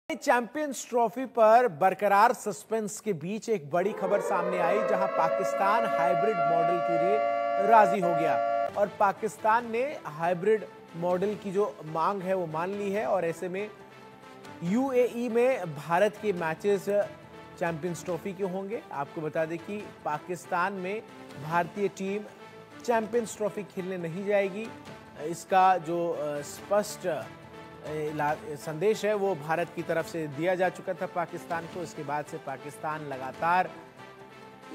Champions trophy पर बरकरार suspense के बीच एक बड़ी खबर सामने आई, जहां पाकिस्तान हाइब्रिड मॉडल के लिए राजी हो गया और पाकिस्तान ने हाइब्रिड मॉडल की जो मांग है वो मान ली है। और ऐसे में यूएई में भारत के मैचेस चैंपियंस ट्रॉफी के होंगे। आपको बता दें कि पाकिस्तान में भारतीय टीम चैंपियंस ट्रॉफी खेलने नहीं जाएगी। इसका जो स्पष्ट संदेश है वो भारत की तरफ से दिया जा चुका था पाकिस्तान को। इसके बाद से पाकिस्तान लगातार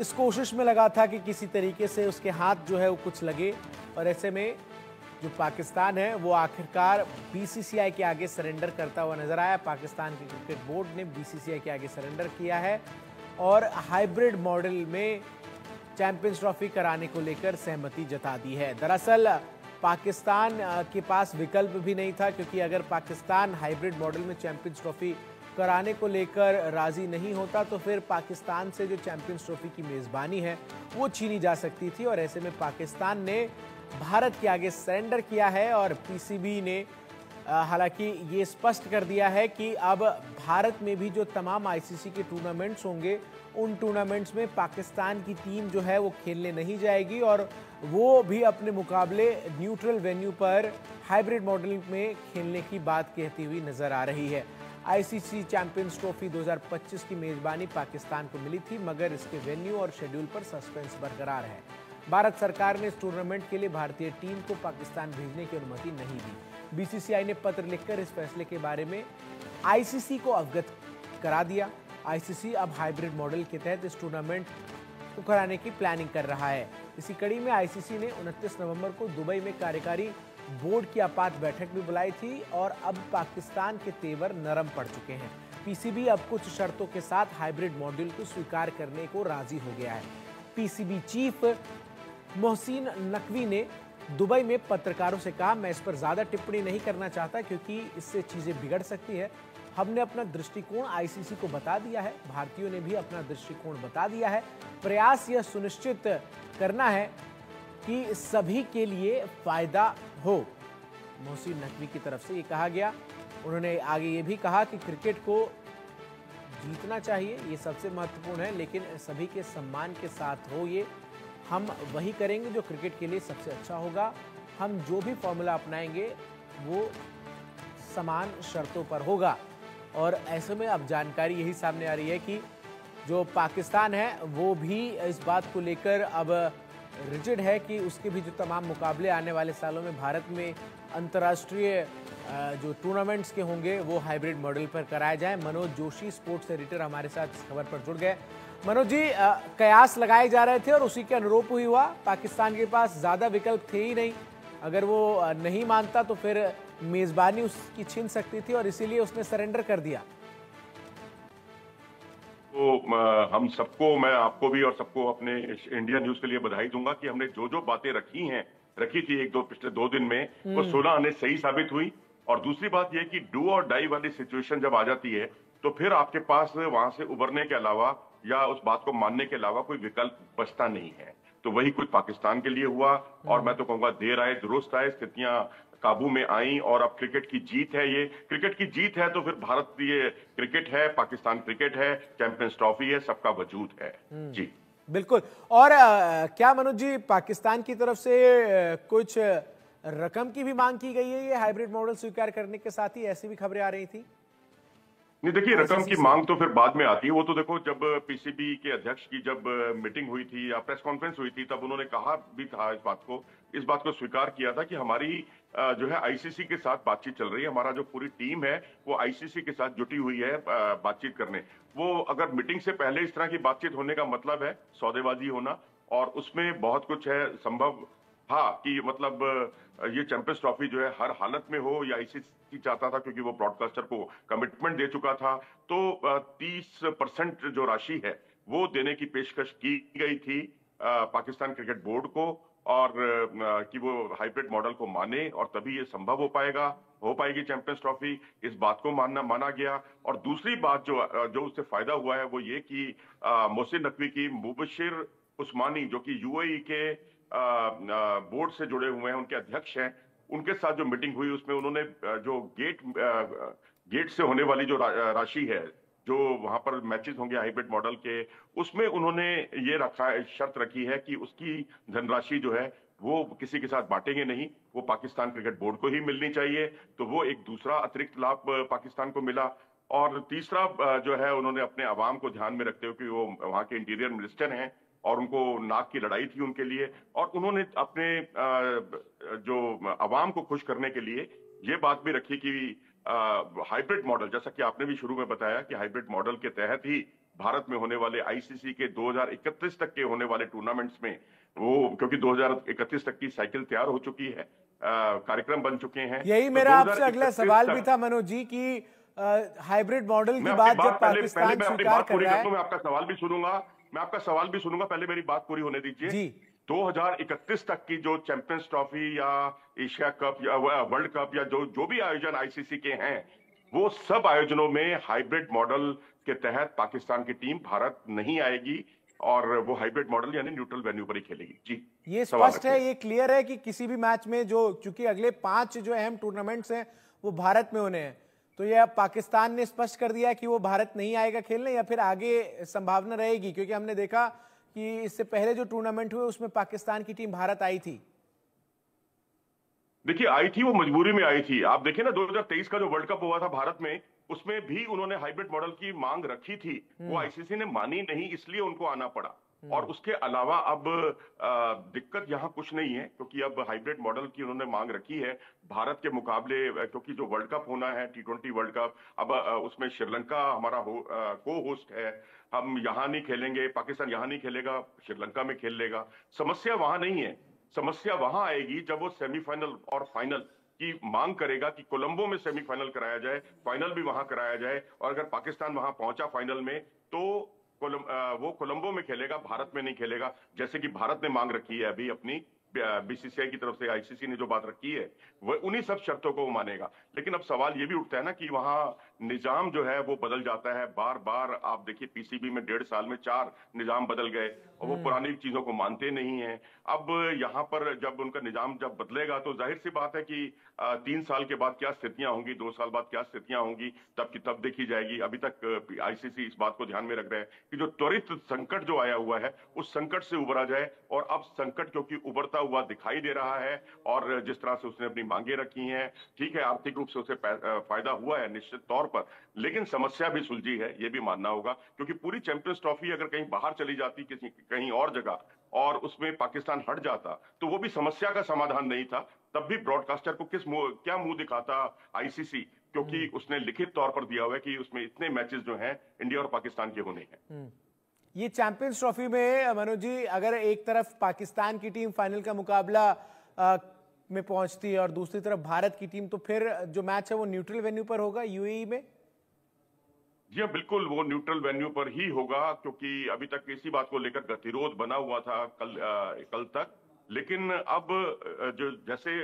इस कोशिश में लगा था कि किसी तरीके से उसके हाथ जो है वो कुछ लगे, और ऐसे में जो पाकिस्तान है वो आखिरकार बीसीसीआई के आगे सरेंडर करता हुआ नजर आया। पाकिस्तान के क्रिकेट बोर्ड ने बीसीसीआई के आगे सरेंडर किया है और हाइब्रिड मॉडल में चैंपियंस ट्रॉफी कराने को लेकर सहमति जता दी है। दरअसल पाकिस्तान के पास विकल्प भी नहीं था, क्योंकि अगर पाकिस्तान हाइब्रिड मॉडल में चैंपियंस ट्रॉफी कराने को लेकर राजी नहीं होता तो फिर पाकिस्तान से जो चैंपियंस ट्रॉफी की मेज़बानी है वो छीनी जा सकती थी। और ऐसे में पाकिस्तान ने भारत के आगे सरेंडर किया है और पीसीबी ने हालांकि ये स्पष्ट कर दिया है कि अब भारत में भी जो तमाम आईसीसी के टूर्नामेंट्स होंगे उन टूर्नामेंट्स में पाकिस्तान की टीम जो है वो खेलने नहीं जाएगी, और वो भी अपने मुकाबले न्यूट्रल वेन्यू पर हाइब्रिड मॉडल में खेलने की बात कहती हुई नजर आ रही है। आईसीसी चैंपियंस ट्रॉफी 2025 की मेजबानी पाकिस्तान को मिली थी, मगर इसके वेन्यू और शेड्यूल पर सस्पेंस बरकरार है। भारत सरकार ने इस टूर्नामेंट के लिए भारतीय टीम को पाकिस्तान भेजने की अनुमति नहीं दी। बीसीसीआई ने पत्र लिखकर इस फैसले के बारे में आईसीसी को अवगत करा दिया। आईसीसी अब हाइब्रिड मॉडल के तहत इस टूर्नामेंट को कराने की प्लानिंग कर रहा है। इसी कड़ी में आईसीसी ने 29 नवंबर को दुबई में कार्यकारी बोर्ड की आपात बैठक भी बुलाई थी और अब पाकिस्तान के तेवर नरम पड़ चुके हैं। पीसीबी अब कुछ शर्तों के साथ हाइब्रिड मॉडल को स्वीकार करने को राजी हो गया है। पीसीबी चीफ मोहसिन नकवी ने दुबई में पत्रकारों से कहा, मैं इस पर ज्यादा टिप्पणी नहीं करना चाहता क्योंकि इससे चीजें बिगड़ सकती है। हमने अपना दृष्टिकोण आईसीसी को बता दिया है, भारतीयों ने भी अपना दृष्टिकोण बता दिया है। प्रयास यह सुनिश्चित करना है कि सभी के लिए फायदा हो। मोहसिन नकवी की तरफ से ये कहा गया। उन्होंने आगे ये भी कहा कि क्रिकेट को जीतना चाहिए, ये सबसे महत्वपूर्ण है, लेकिन सभी के सम्मान के साथ हो। ये हम वही करेंगे जो क्रिकेट के लिए सबसे अच्छा होगा। हम जो भी फॉर्मूला अपनाएंगे वो समान शर्तों पर होगा। और ऐसे में अब जानकारी यही सामने आ रही है कि जो पाकिस्तान है वो भी इस बात को लेकर अब रिजिड है कि उसके भी जो तमाम मुकाबले आने वाले सालों में भारत में अंतर्राष्ट्रीय जो टूर्नामेंट्स के होंगे वो हाइब्रिड मॉडल पर कराए जाएं। मनोज जोशी, स्पोर्ट्स एडिटर, हमारे साथ इस खबर पर जुड़ गए। मनोज जी, कयास लगाए जा रहे थे और उसी के अनुरूप ही हुआ। पाकिस्तान के पास ज्यादा विकल्प थे ही नहीं, अगर वो नहीं मानता तो फिर मेजबानी उसकी छीन सकती थी और इसीलिए उसने सरेंडर कर दिया। तो हम सबको, मैं आपको भी और सबको अपने इंडिया न्यूज के लिए बधाई दूंगा कि हमने जो जो बातें रखी थी पिछले 2 दिन में, वो 16 आने सही साबित हुई। और दूसरी बात यह कि डू और डाई वाली सिचुएशन जब आ जाती है तो फिर आपके पास वहां से उबरने के अलावा या उस बात को मानने के अलावा कोई विकल्प बचता नहीं है। तो वही कुछ पाकिस्तान के लिए हुआ और मैं तो कहूंगा देर आए दुरुस्त आए, स्थितियां काबू में आई और अब क्रिकेट की जीत है। ये क्रिकेट की जीत है तो फिर भारतीय क्रिकेट है, पाकिस्तान क्रिकेट है, चैंपियंस ट्रॉफी है, सबका वजूद है। जी बिल्कुल। और क्या मनोज जी, पाकिस्तान की तरफ से कुछ रकम की भी मांग की गई है ये हाइब्रिड मॉडल स्वीकार करने के साथ ही? ऐसी भी खबरें आ रही थी। नहीं, देखिए, रकम की मांग तो फिर बाद में आती है। वो तो देखो, जब पीसीबी के अध्यक्ष की जब मीटिंग हुई थी या प्रेस कॉन्फ्रेंस हुई थी तब उन्होंने कहा भी था इस बात को स्वीकार किया था कि हमारी जो है आईसीसी के साथ बातचीत चल रही है। हमारा जो पूरी टीम है वो आईसीसी के साथ जुटी हुई है बातचीत करने। वो अगर मीटिंग से पहले इस तरह की बातचीत होने का मतलब है सौदेबाजी होना, और उसमें बहुत कुछ है संभव। हाँ, कि मतलब ये चैंपियंस ट्रॉफी जो है हर हालत में हो, या आईसीसी चाहता था क्योंकि वो ब्रॉडकास्टर को कमिटमेंट दे चुका था। तो 30% जो राशि है वो देने की पेशकश की गई थी पाकिस्तान क्रिकेट बोर्ड को, और कि वो हाइब्रिड मॉडल को माने और तभी ये संभव हो पाएगी चैंपियंस ट्रॉफी। इस बात को माना गया। और दूसरी बात जो उससे फायदा हुआ है वो ये कि मोहसिन नकवी की मुबशिर उस्मानी, जो कि यूएई के बोर्ड से जुड़े हुए हैं, उनके अध्यक्ष हैं, उनके साथ जो मीटिंग हुई उसमें उन्होंने जो गेट से होने वाली जो राशि है, जो वहां पर मैचेस होंगे हाइब्रिड मॉडल के, उसमें उन्होंने ये शर्त रखी है कि उसकी धनराशि जो है वो किसी के साथ बांटेंगे नहीं, वो पाकिस्तान क्रिकेट बोर्ड को ही मिलनी चाहिए। तो वो एक दूसरा अतिरिक्त लाभ पाकिस्तान को मिला। और तीसरा जो है, उन्होंने अपने अवाम को ध्यान में रखते हुए कि वो वहां के इंटीरियर मिनिस्टर हैं और उनको नाक की लड़ाई थी उनके लिए, और उन्होंने अपने जो अवाम को खुश करने के लिए ये बात भी रखी कि हाइब्रिड मॉडल, जैसा कि आपने भी शुरू में बताया कि हाइब्रिड मॉडल के तहत ही भारत में होने वाले आईसीसी के 2031 तक के होने वाले टूर्नामेंट्स में, वो क्योंकि 2031 तक की साइकिल तैयार हो चुकी है, कार्यक्रम बन चुके हैं। यही तो मेरा आपसे अगला सवाल भी था मनोज जी कि हाइब्रिड मॉडल की बात जब पाकिस्तान स्वीकार कर रहा है। मैं आपका सवाल भी सुनूंगा, पहले मेरी बात पूरी होने दीजिए। 2031 तक की जो चैंपियंस ट्रॉफी या एशिया कप या वर्ल्ड कप या जो भी आयोजन आईसीसी के हैं, वो सब आयोजनों में हाइब्रिड मॉडल के तहत पाकिस्तान की टीम भारत नहीं आएगी, और वो हाइब्रिड मॉडल यानी न्यूट्रल वेन्यू पर ही खेलेगी। जी, ये स्पष्ट है, ये क्लियर है कि किसी भी मैच में जो, चूंकि अगले 5 जो अहम टूर्नामेंट्स हैं वो भारत में होने हैं, तो ये अब पाकिस्तान ने स्पष्ट कर दिया कि वो भारत नहीं आएगा खेलने, या फिर आगे संभावना रहेगी? क्योंकि हमने देखा कि इससे पहले जो टूर्नामेंट हुए उसमें पाकिस्तान की टीम भारत आई थी। देखिए, आई थी, वो मजबूरी में आई थी। आप देखिए ना, 2023 का जो वर्ल्ड कप हुआ था भारत में, उसमें भी उन्होंने हाइब्रिड मॉडल की मांग रखी थी, वो आईसीसी ने मानी नहीं, इसलिए उनको आना पड़ा। और उसके अलावा अब दिक्कत यहाँ कुछ नहीं है, क्योंकि अब हाइब्रिड मॉडल की उन्होंने मांग रखी है भारत के मुकाबले, क्योंकि जो वर्ल्ड कप होना है T20 वर्ल्ड कप, अब उसमें श्रीलंका हमारा को होस्ट है। हम यहाँ नहीं खेलेंगे, पाकिस्तान यहाँ नहीं खेलेगा, श्रीलंका में खेल लेगा। समस्या वहां नहीं है, समस्या वहां आएगी जब वो सेमीफाइनल और फाइनल की मांग करेगा कि कोलंबो में सेमीफाइनल कराया जाए, फाइनल भी वहां कराया जाए। और अगर पाकिस्तान वहां पहुंचा फाइनल में, तो वो कोलंबो में खेलेगा, भारत में नहीं खेलेगा, जैसे कि भारत ने मांग रखी है अभी अपनी बीसीसीआई की तरफ से। आईसीसी ने जो बात रखी है वह उन्हीं सब शर्तों को मानेगा। लेकिन अब सवाल ये भी उठता है ना कि वहां निजाम जो है वो बदल जाता है बार बार। आप देखिए, पीसीबी में 1.5 साल में 4 निजाम बदल गए और वो पुरानी चीजों को मानते नहीं है। अब यहाँ पर जब उनका निजाम जब बदलेगा, तो जाहिर सी बात है कि 3 साल के बाद क्या स्थितियां होंगी, 2 साल बाद क्या स्थितियां होंगी, तब की तब देखी जाएगी। अभी तक आईसीसी इस बात को ध्यान में रख रहे हैं कि जो त्वरित संकट जो आया हुआ है, उस संकट से उबरा जाए। और अब संकट क्योंकि उबरता हुआ दिखाई दे रहा है, और जिस तरह से उसने अपनी मांगे रखी हैं, ठीक है, आर्थिक रूप से उसे फायदा हुआ है निश्चित तौर पर, लेकिन समस्या भी सुलझी है, ये भी मानना होगा। क्योंकि पूरी चैंपियंस ट्रॉफी अगर कहीं बाहर चली जाती, किसी कहीं और जगह, और उसमें पाकिस्तान हट जाता, तो वो भी समस्या का समाधान नहीं था। तब भी ब्रॉडकास्टर को क्या मुंह दिखाता आईसीसी, क्योंकि उसने लिखित तौर पर दिया हुआ है कि उसमें इतने मैचेस जो हैं इंडिया और पाकिस्तान के होने हैं। ये चैंपियंस ट्रॉफी में मनोज जी, अगर एक तरफ पाकिस्तान की टीम फाइनल का मुकाबला में पहुंचती है और दूसरी तरफ भारत की टीम, तो फिर जो मैच है वो न्यूट्रल वेन्यू पर होगा यूएई में? जी हाँ, बिल्कुल, वो न्यूट्रल वेन्यू पर ही होगा, क्योंकि अभी तक इसी बात को लेकर गतिरोध बना हुआ था कल तक। लेकिन अब जो जैसे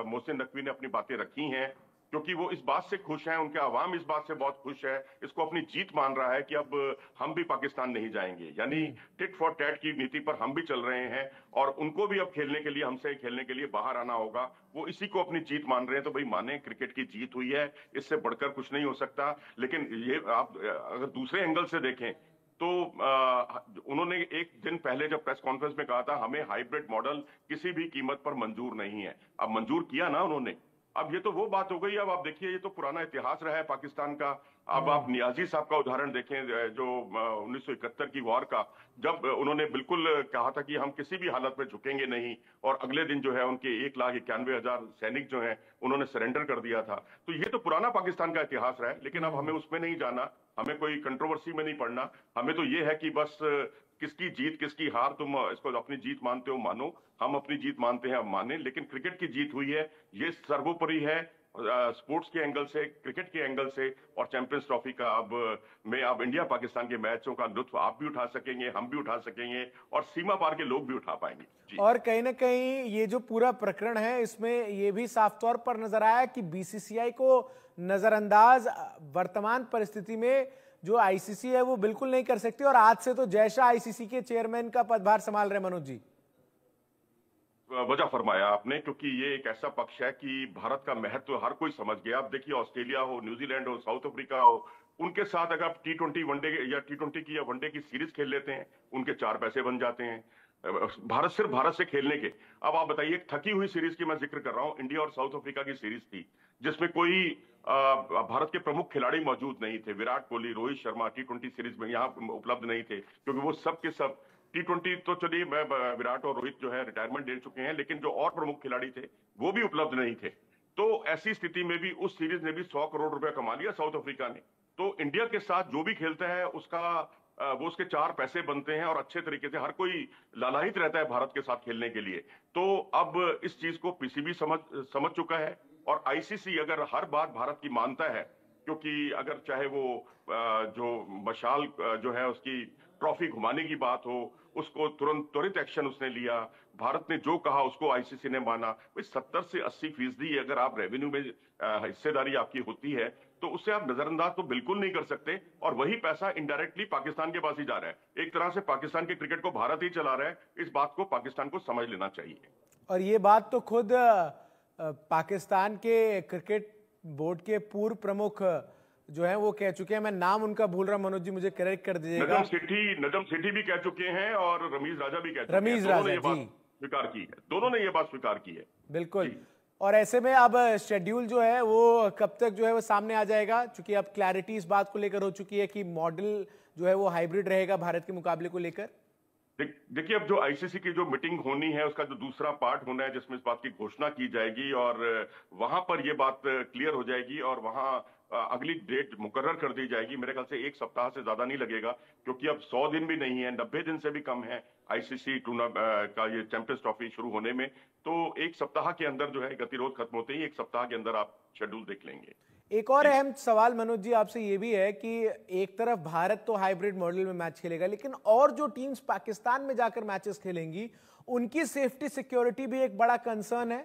मोहसिन नकवी ने अपनी बातें रखी हैं, क्योंकि वो इस बात से खुश हैं, उनके अवाम इस बात से बहुत खुश है, इसको अपनी जीत मान रहा है कि अब हम भी पाकिस्तान नहीं जाएंगे, यानी टिट फॉर टैट की नीति पर हम भी चल रहे हैं, और उनको भी अब खेलने के लिए, हमसे खेलने के लिए बाहर आना होगा। वो इसी को अपनी जीत मान रहे हैं। तो भाई माने, क्रिकेट की जीत हुई है, इससे बढ़कर कुछ नहीं हो सकता। लेकिन ये आप अगर दूसरे एंगल से देखें, तो उन्होंने एक दिन पहले जब प्रेस कॉन्फ्रेंस में कहा था, हमें हाइब्रिड मॉडल किसी भी कीमत पर मंजूर नहीं है। अब मंजूर किया ना उन्होंने, अब ये तो वो बात हो गई। अब आप देखिए, ये तो पुराना इतिहास रहा है पाकिस्तान का। अब आप नियाजी साहब का उदाहरण देखें, जो 1971 की वॉर का, जब उन्होंने बिल्कुल कहा था कि हम किसी भी हालत में झुकेंगे नहीं, और अगले दिन जो है उनके 1,91,000 सैनिक जो हैं उन्होंने सरेंडर कर दिया था। तो ये तो पुराना पाकिस्तान का इतिहास रहा है। लेकिन अब हमें उसमें नहीं जाना, हमें कोई कंट्रोवर्सी में नहीं पड़ना। हमें तो ये है कि बस किसकी जीत किसकी हार, तुम इसको अपनी जीत मानते हो मानो, हम अपनी जीत मानते हैं, अब माने। लेकिन क्रिकेट की जीत हुई है, ये सर्वोपरि है, स्पोर्ट्स के एंगल से, क्रिकेट के एंगल से। और चैंपियंस ट्रॉफी का अब इंडिया पाकिस्तान के मैचों का लुत्फ आप भी उठा सकेंगे, हम भी उठा सकेंगे, और सीमा पार के लोग भी उठा पाएंगे। और कहीं ना कहीं ये जो पूरा प्रकरण है, इसमें ये भी साफ तौर पर नजर आया कि बीसीसीआई को नजरअंदाज वर्तमान परिस्थिति में जो आईसीसी है वो बिल्कुल नहीं कर सकती, और आज से तो जयशाह आईसीसी के चेयरमैन का पदभार संभाल रहे मनोज जी। वजह फरमाया आपने, क्योंकि ये एक ऐसा पक्ष है कि भारत का महत्व हर कोई समझ गया। आप देखिए, ऑस्ट्रेलिया हो, न्यूजीलैंड हो, साउथ अफ्रीका हो, उनके साथ अगर आप T20 वनडे या T20 की या वनडे की सीरीज खेल लेते हैं, उनके 4 पैसे बन जाते हैं। भारत सिर्फ भारत से खेलने के। अब आप बताइए, एक थकी हुई सीरीज की मैं जिक्र कर रहा हूं, इंडिया और साउथ अफ्रीका की सीरीज थी, जिसमें कोई भारत के प्रमुख खिलाड़ी मौजूद नहीं थे। विराट कोहली, रोहित शर्मा T20 सीरीज में यहाँ उपलब्ध नहीं थे, क्योंकि वो सब के सब T20 तो चलिए, मैं विराट और रोहित जो है रिटायरमेंट ले चुके हैं, लेकिन जो और प्रमुख खिलाड़ी थे वो भी उपलब्ध नहीं थे। तो ऐसी स्थिति में भी उस सीरीज ने भी 100 करोड़ रुपया कमा लिया साउथ अफ्रीका ने। तो इंडिया के साथ जो भी खेलता है उसका वो उसके 4 पैसे बनते हैं, और अच्छे तरीके से हर कोई लालायित रहता है भारत के साथ खेलने के लिए। तो अब इस चीज को पीसीबी समझ चुका है, और आईसीसी अगर हर बात भारत की मानता है, क्योंकि अगर चाहे वो जो मशाल जो है उसकी ट्रॉफी घुमाने की बात हो, उसको त्वरित एक्शन उसने लिया। भारत ने जो कहा उसको आईसीसी ने माना। भाई 70 से 80% अगर आप रेवेन्यू में हिस्सेदारी आपकी होती है, तो उससे आप नजरअंदाज तो बिल्कुल नहीं कर सकते। और वही पैसा इनडायरेक्टली पाकिस्तान के पास ही जा रहा है। एक तरह से पाकिस्तान के क्रिकेट को भारत ही चला रहा है। इस बात को पाकिस्तान को समझ लेना चाहिए। और ये बात तो खुद पाकिस्तान के क्रिकेट बोर्ड के पूर्व प्रमुख जो है वो कह चुके हैं। मैं नाम उनका भूल रहा हूं, मनोज जी मुझे करेक्ट कर दीजिएगा। नजम सेठी भी कह चुके हैं, और रमीज राजा भी कह चुके हैं। रमीज राजा जी स्वीकार की है, दोनों ने ये बात स्वीकार की है। बिल्कुल। और ऐसे में अब शेड्यूल जो है वो कब तक जो है वो सामने आ जाएगा, क्योंकि अब क्लैरिटी इस बात को लेकर हो चुकी है कि मॉडल जो है वो हाइब्रिड रहेगा भारत के मुकाबले को लेकर। देखिए, अब जो आईसीसी की जो मीटिंग होनी है उसका जो दूसरा पार्ट होना है, जिसमें इस बात की घोषणा की जाएगी, और वहां पर ये बात क्लियर हो जाएगी, और वहां अगली डेट मुकर्रर कर दी जाएगी। मेरे ख्याल से 1 सप्ताह से ज्यादा नहीं लगेगा, क्योंकि अब 100 दिन भी नहीं है, 90 दिन से भी कम है आईसीसी का ये चैंपियंस ट्रॉफी शुरू होने में। तो 1 सप्ताह के अंदर जो है गतिरोध खत्म होते ही 1 सप्ताह के अंदर आप शेड्यूल देख लेंगे। एक और अहम सवाल मनोज जी आपसे ये भी है कि एक तरफ भारत तो हाइब्रिड मॉडल में मैच खेलेगा, लेकिन और जो टीम्स पाकिस्तान में जाकर मैचेस खेलेंगी उनकी सेफ्टी सिक्योरिटी भी एक बड़ा कंसर्न है।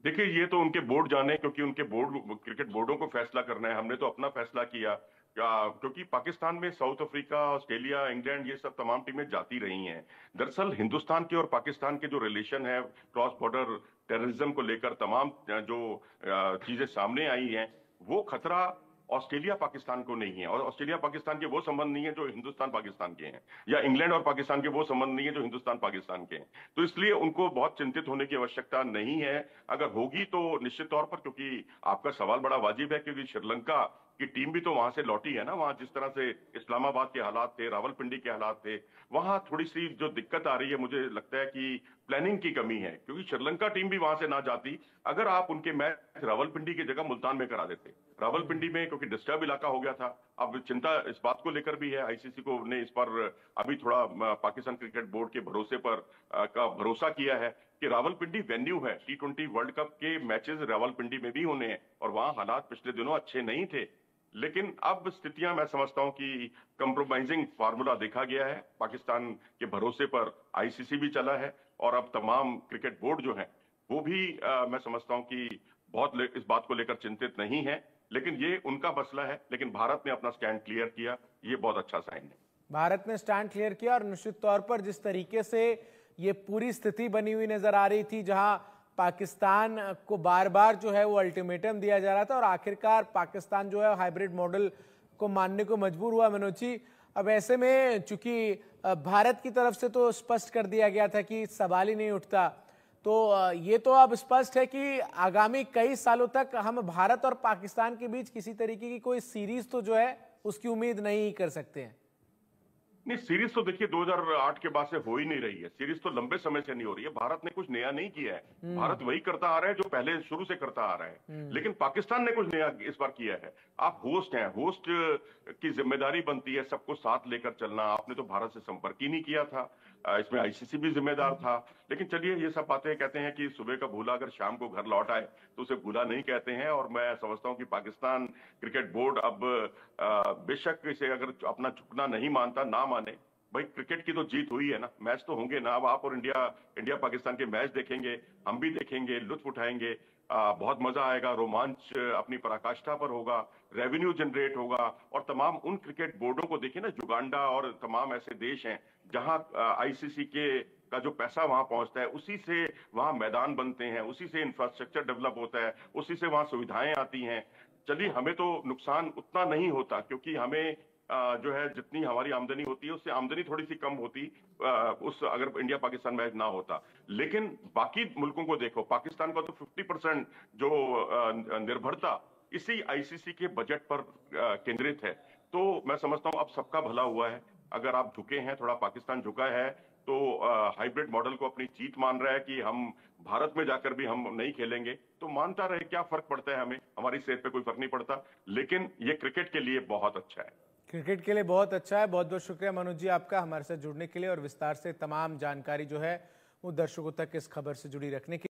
देखिए, ये तो उनके बोर्ड जाने, क्योंकि उनके बोर्ड, क्रिकेट बोर्डों को फैसला करना है। हमने तो अपना फैसला किया, क्योंकि पाकिस्तान में साउथ अफ्रीका, ऑस्ट्रेलिया, इंग्लैंड, ये सब तमाम टीमें जाती रही हैं। दरअसल हिंदुस्तान के और पाकिस्तान के जो रिलेशन है क्रॉस बॉर्डर टेररिज्म को लेकर, तमाम जो चीजें सामने आई हैं, वो खतरा ऑस्ट्रेलिया पाकिस्तान को नहीं है, और ऑस्ट्रेलिया पाकिस्तान के वो संबंध नहीं है जो हिंदुस्तान पाकिस्तान के हैं, या इंग्लैंड और पाकिस्तान के वो संबंध नहीं है जो हिंदुस्तान पाकिस्तान के हैं। तो इसलिए उनको बहुत चिंतित होने की आवश्यकता नहीं है। अगर होगी तो निश्चित तौर पर, क्योंकि आपका सवाल बड़ा वाजिब है, क्योंकि श्रीलंका की टीम भी तो वहां से लौटी है ना। वहां जिस तरह से इस्लामाबाद के हालात थे, रावलपिंडी के हालात थे, वहां थोड़ी सी जो दिक्कत आ रही है, मुझे लगता है कि प्लानिंग की कमी है, क्योंकि श्रीलंका टीम भी वहां से ना जाती अगर आप उनके मैच रावलपिंडी की जगह मुल्तान में करा देते। रावलपिंडी में क्योंकि डिस्टर्ब इलाका हो गया था। अब चिंता इस बात को लेकर भी है, आईसीसी को ने इस पर अभी थोड़ा पाकिस्तान क्रिकेट बोर्ड के भरोसे पर का भरोसा किया है कि रावलपिंडी वेन्यू है, T20 वर्ल्ड कप के मैचेस रावलपिंडी में भी होने हैं, और वहां हालात पिछले दिनों अच्छे नहीं थे। लेकिन अब स्थितियां, मैं समझता हूं कि कंप्रोमाइजिंग फार्मूला देखा गया है। पाकिस्तान के भरोसे पर आईसीसी भी चला है, और अब तमाम क्रिकेट बोर्ड जो है वो भी मैं समझता हूं कि बहुत इस बात को लेकर चिंतित नहीं है। लेकिन ये उनका मसला है, लेकिन भारत ने अपना स्टैंड क्लियर किया, ये बहुत अच्छा साइन है। भारत ने स्टैंड क्लियर किया, और निश्चित तौर पर जिस तरीके से ये पूरी स्थिति बनी हुई नजर आ रही थी, जहां पाकिस्तान को बार बार जो है वो अल्टीमेटम दिया जा रहा था, और आखिरकार पाकिस्तान जो है हाइब्रिड मॉडल को मानने को मजबूर हुआ मनोज जी। अब ऐसे में चूंकि भारत की तरफ से तो स्पष्ट कर दिया गया था कि सवाल ही नहीं उठता, तो ये तो अब स्पष्ट है कि आगामी कई सालों तक हम भारत और पाकिस्तान के बीच किसी तरीके की कोई सीरीज तो जो है उसकी उम्मीद नहीं कर सकते हैं। नहीं, सीरीज तो देखिए 2008 के बाद से हो ही नहीं रही है। सीरीज तो लंबे समय से नहीं हो रही है। भारत ने कुछ नया नहीं किया है। भारत वही करता आ रहा है जो पहले शुरू से करता आ रहा है। लेकिन पाकिस्तान ने कुछ नया इस बार किया है। आप होस्ट हैं, होस्ट की जिम्मेदारी बनती है सबको साथ लेकर चलना। आपने तो भारत से संपर्क ही नहीं किया था, इसमें आईसीसी भी जिम्मेदार था। लेकिन चलिए, ये सब बातें कहते हैं कि सुबह का भूला अगर शाम को घर लौट आए तो उसे भूला नहीं कहते हैं। और मैं समझता हूं कि पाकिस्तान क्रिकेट बोर्ड अब बेशक इसे अगर अपना झुकना नहीं मानता, ना माने, भाई क्रिकेट की तो जीत हुई है ना, मैच तो होंगे ना। अब आप और इंडिया पाकिस्तान के मैच देखेंगे, हम भी देखेंगे, लुत्फ उठाएंगे, बहुत मजा आएगा, रोमांच अपनी पराकाष्ठा पर होगा, रेवेन्यू जनरेट होगा। और तमाम उन क्रिकेट बोर्डों को देखिए ना, युगांडा और तमाम ऐसे देश हैं जहां आईसीसी के का जो पैसा वहां पहुंचता है, उसी से वहां मैदान बनते हैं, उसी से इंफ्रास्ट्रक्चर डेवलप होता है, उसी से वहां सुविधाएं आती हैं। चलिए, हमें तो नुकसान उतना नहीं होता, क्योंकि हमें जो है जितनी हमारी आमदनी होती है उससे आमदनी थोड़ी सी कम होती उस अगर इंडिया पाकिस्तान मैच ना होता। लेकिन बाकी मुल्कों को देखो, पाकिस्तान का तो 50% जो निर्भरता इसी आईसीसी के बजट पर केंद्रित है। तो मैं समझता हूं अब सबका भला हुआ है। अगर आप झुके हैं, थोड़ा पाकिस्तान झुका है, तो हाइब्रिड मॉडल को अपनी जीत मान रहा है कि हम भारत में जाकर भी हम नहीं खेलेंगे, तो मानता रहे, क्या फर्क पड़ता है हमें, हमारी सेहत पे कोई फर्क नहीं पड़ता। लेकिन ये क्रिकेट के लिए बहुत अच्छा है। क्रिकेट के लिए बहुत अच्छा है। बहुत बहुत शुक्रिया मनोज जी आपका हमारे साथ जुड़ने के लिए और विस्तार से तमाम जानकारी जो है वो दर्शकों तक इस खबर से जुड़ी रखने की।